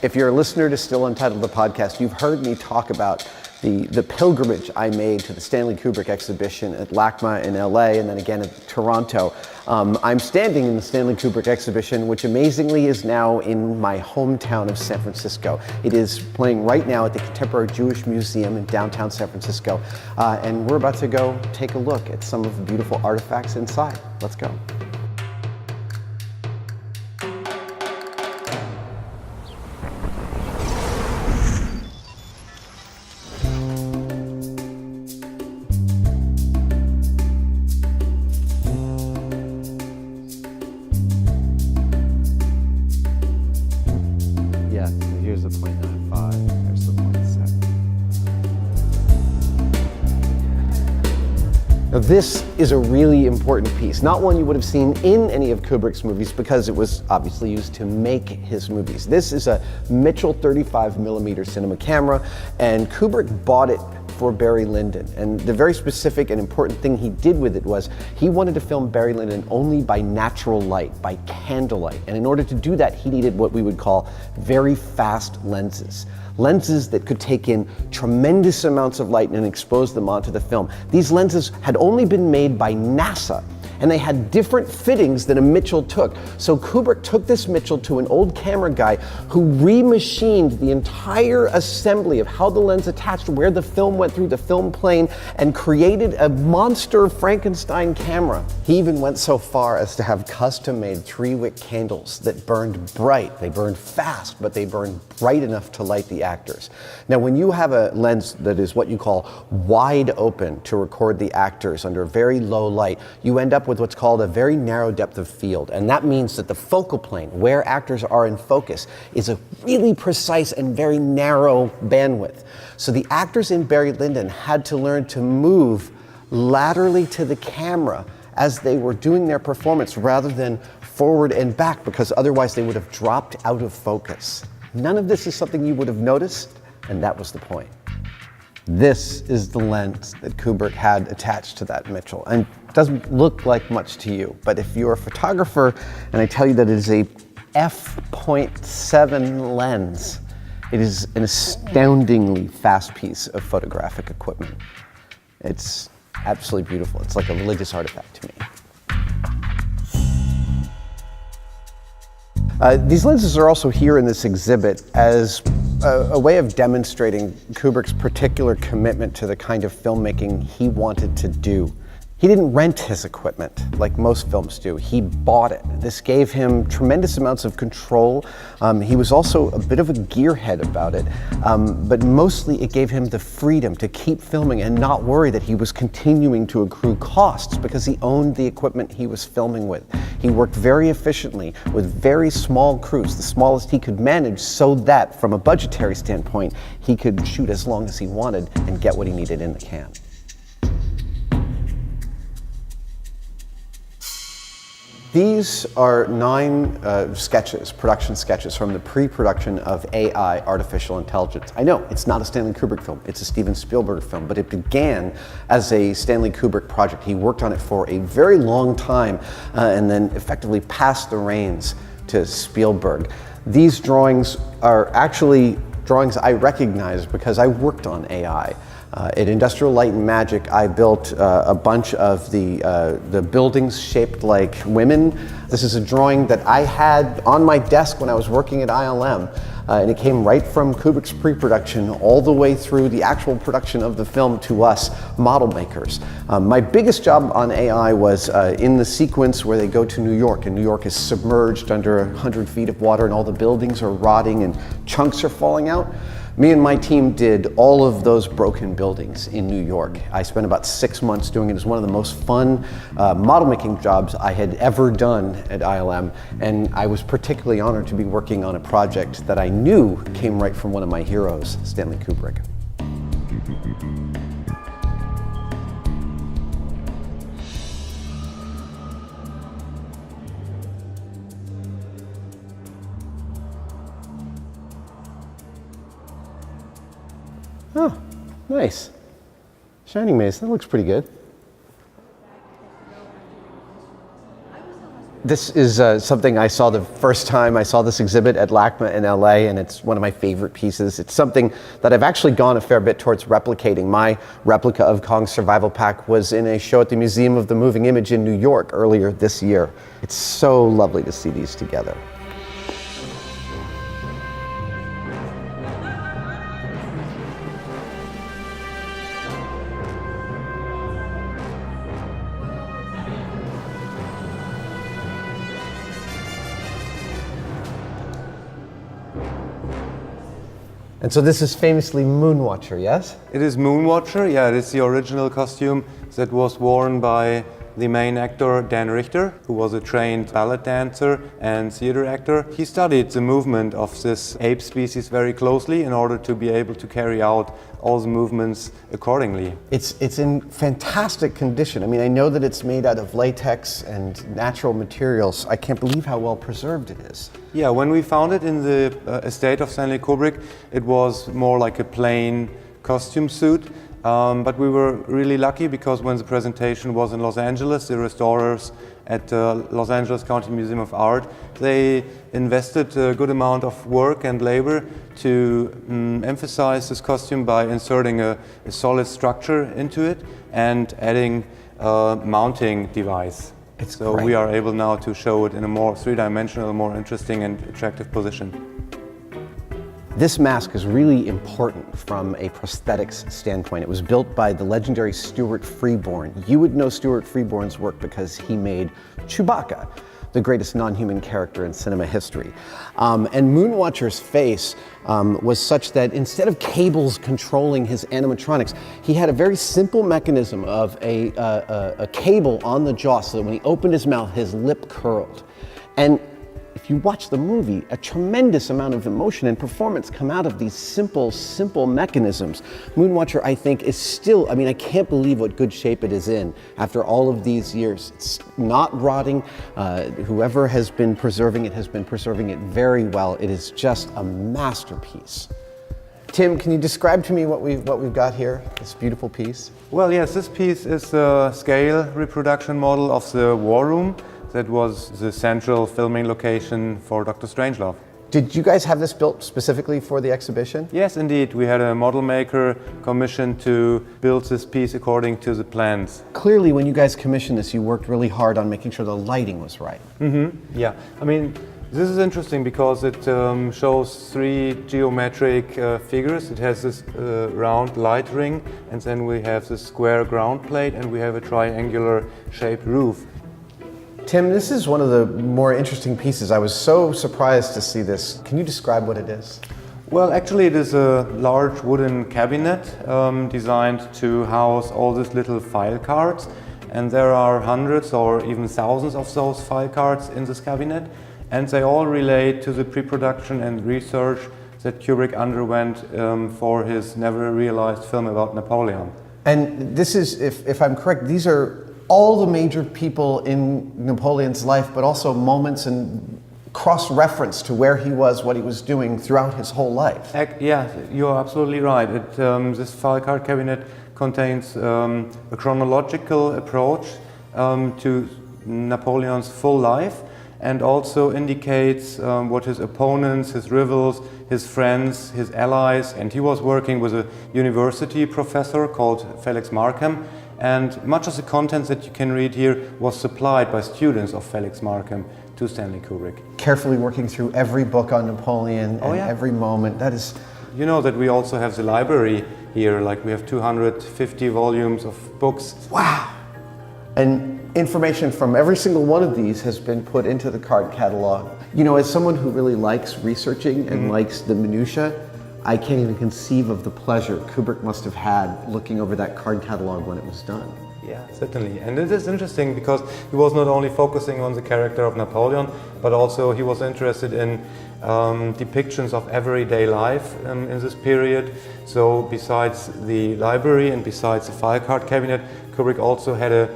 If you're a listener to Still Untitled, the podcast, you've heard me talk about the pilgrimage I made to the Stanley Kubrick exhibition at LACMA in LA and then again at Toronto. I'm standing in the Stanley Kubrick exhibition, which amazingly is now in my hometown of San Francisco. It is playing right now at the Contemporary Jewish Museum in downtown San Francisco. And we're about to go take a look at some of the beautiful artifacts inside. Let's go. Yeah, so here's the 0.95, there's the 0.7. Now this is a really important piece, not one you would have seen in any of Kubrick's movies because it was obviously used to make his movies. This is a Mitchell 35mm cinema camera, and Kubrick bought it for Barry Lyndon. And the very specific and important thing he did with it was he wanted to film Barry Lyndon only by natural light, by candlelight. And in order to do that, he needed what we would call very fast lenses. Lenses that could take in tremendous amounts of light and expose them onto the film. These lenses had only been made by NASA, and they had different fittings than a Mitchell took. So Kubrick took this Mitchell to an old camera guy who remachined the entire assembly of how the lens attached, where the film went through the film plane, and created a monster Frankenstein camera. He even went so far as to have custom-made 3-wick candles that burned bright. They burned fast, but they burned bright enough to light the actors. Now, when you have a lens that is what you call wide open to record the actors under very low light, you end up with what's called a very narrow depth of field. And that means that the focal plane, where actors are in focus, is a really precise and very narrow bandwidth. So the actors in Barry Lyndon had to learn to move laterally to the camera as they were doing their performance rather than forward and back, because otherwise they would have dropped out of focus. None of this is something you would have noticed, and that was the point. This is the lens that Kubrick had attached to that Mitchell. And it doesn't look like much to you, but if you're a photographer and I tell you that it is a f.7 lens, it is an astoundingly fast piece of photographic equipment. It's absolutely beautiful. It's like a religious artifact to me. These lenses are also here in this exhibit as a way of demonstrating Kubrick's particular commitment to the kind of filmmaking he wanted to do. He didn't rent his equipment like most films do. He bought it. This gave him tremendous amounts of control. He was also a bit of a gearhead about it, but mostly it gave him the freedom to keep filming and not worry that he was continuing to accrue costs because he owned the equipment he was filming with. He worked very efficiently with very small crews, the smallest he could manage, so that from a budgetary standpoint, he could shoot as long as he wanted and get what he needed in the can. These are 9 sketches, production sketches from the pre-production of AI, artificial intelligence. I know, it's not a Stanley Kubrick film, it's a Steven Spielberg film, but it began as a Stanley Kubrick project. He worked on it for a very long time and then effectively passed the reins to Spielberg. These drawings are actually drawings I recognize because I worked on AI. At Industrial Light and Magic, I built a bunch of the buildings shaped like women. This is a drawing that I had on my desk when I was working at ILM, and it came right from Kubrick's pre-production all the way through the actual production of the film to us model makers. My biggest job on AI was in the sequence where they go to New York, and New York is submerged under 100 feet of water, and all the buildings are rotting and chunks are falling out. Me and my team did all of those broken buildings in New York. I spent about 6 months doing it. It was one of the most fun model making jobs I had ever done at ILM, and I was particularly honored to be working on a project that I knew came right from one of my heroes, Stanley Kubrick. Oh, nice. Shining Maze, that looks pretty good. This is something I saw the first time I saw this exhibit at LACMA in LA, and it's one of my favorite pieces. It's something that I've actually gone a fair bit towards replicating. My replica of Kong's survival pack was in a show at the Museum of the Moving Image in New York earlier this year. It's so lovely to see these together. And so this is famously Moonwatcher, yes? It is Moonwatcher, yeah, it is the original costume that was worn by the main actor Dan Richter, who was a trained ballet dancer and theater actor. He studied the movement of this ape species very closely in order to be able to carry out all the movements accordingly. It's in fantastic condition. I mean, I know that it's made out of latex and natural materials. I can't believe how well preserved it is. Yeah, when we found it in the estate of Stanley Kubrick, it was more like a plain costume suit. But we were really lucky because when the presentation was in Los Angeles, the restorers at Los Angeles County Museum of Art, they invested a good amount of work and labor to emphasize this costume by inserting a solid structure into it and adding a mounting device. So great. We are able now to show it in a more three-dimensional, more interesting and attractive position. This mask is really important from a prosthetics standpoint. It was built by the legendary Stuart Freeborn. You would know Stuart Freeborn's work because he made Chewbacca, the greatest non-human character in cinema history. And Moonwatcher's face was such that instead of cables controlling his animatronics, he had a very simple mechanism of a cable on the jaw so that when he opened his mouth, his lip curled. And if you watch the movie, a tremendous amount of emotion and performance come out of these simple mechanisms. Moonwatcher, I think, is still, I mean, I can't believe what good shape it is in after all of these years. It's not rotting. Whoever has been preserving it very well. It is just a masterpiece. Tim, can you describe to me what we've got here, this beautiful piece? Well, yes, this piece is a scale reproduction model of the War Room. That was the central filming location for Dr. Strangelove. Did you guys have this built specifically for the exhibition? Yes, indeed. We had a model maker commissioned to build this piece according to the plans. Clearly, when you guys commissioned this, you worked really hard on making sure the lighting was right. Yeah, I mean, this is interesting because it shows three geometric figures. It has this round light ring, and then we have this square ground plate, and we have a triangular shaped roof. Tim, this is one of the more interesting pieces. I was so surprised to see this. Can you describe what it is? Well, actually it is a large wooden cabinet designed to house all these little file cards. And there are hundreds or even thousands of those file cards in this cabinet. And they all relate to the pre-production and research that Kubrick underwent for his never realized film about Napoleon. And this is, if I'm correct, these are all the major people in Napoleon's life, but also moments and cross-reference to where he was, what he was doing throughout his whole life. Yeah, you're absolutely right. This file card cabinet contains a chronological approach to Napoleon's full life, and also indicates what his opponents, his rivals, his friends, his allies, and he was working with a university professor called Felix Markham. And much of the content that you can read here was supplied by students of Felix Markham to Stanley Kubrick. Carefully working through every book on Napoleon and every moment. That is... You know that we also have the library here, like we have 250 volumes of books. Wow! And information from every single one of these has been put into the card catalog. You know, as someone who really likes researching and likes the minutiae, I can't even conceive of the pleasure Kubrick must have had looking over that card catalog when it was done. Yeah, certainly. And it is interesting because he was not only focusing on the character of Napoleon, but also he was interested in depictions of everyday life in this period. So besides the library and besides the file card cabinet, Kubrick also had a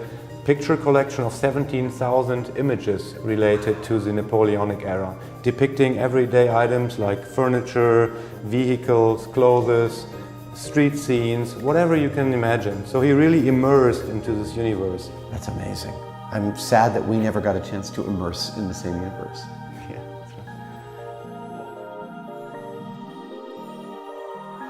picture collection of 17,000 images related to the Napoleonic era, depicting everyday items like furniture, vehicles, clothes, street scenes, whatever you can imagine. So he really immersed into this universe. That's amazing. I'm sad that we never got a chance to immerse in the same universe. Yeah, that's right.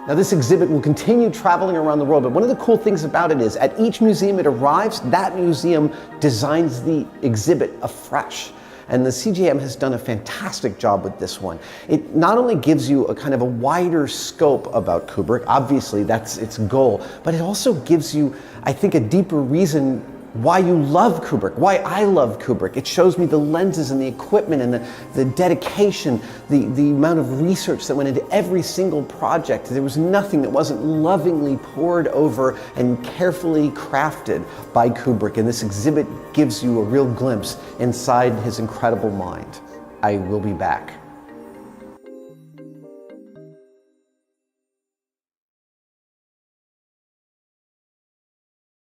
Now this exhibit will continue traveling around the world, but one of the cool things about it is at each museum it arrives, that museum designs the exhibit afresh. And the CGM has done a fantastic job with this one. It not only gives you a kind of a wider scope about Kubrick, obviously that's its goal, but it also gives you, I think, a deeper reason why you love Kubrick, why I love Kubrick. It shows me the lenses and the equipment and the dedication, the amount of research that went into every single project. There was nothing that wasn't lovingly pored over and carefully crafted by Kubrick, and this exhibit gives you a real glimpse inside his incredible mind. I will be back.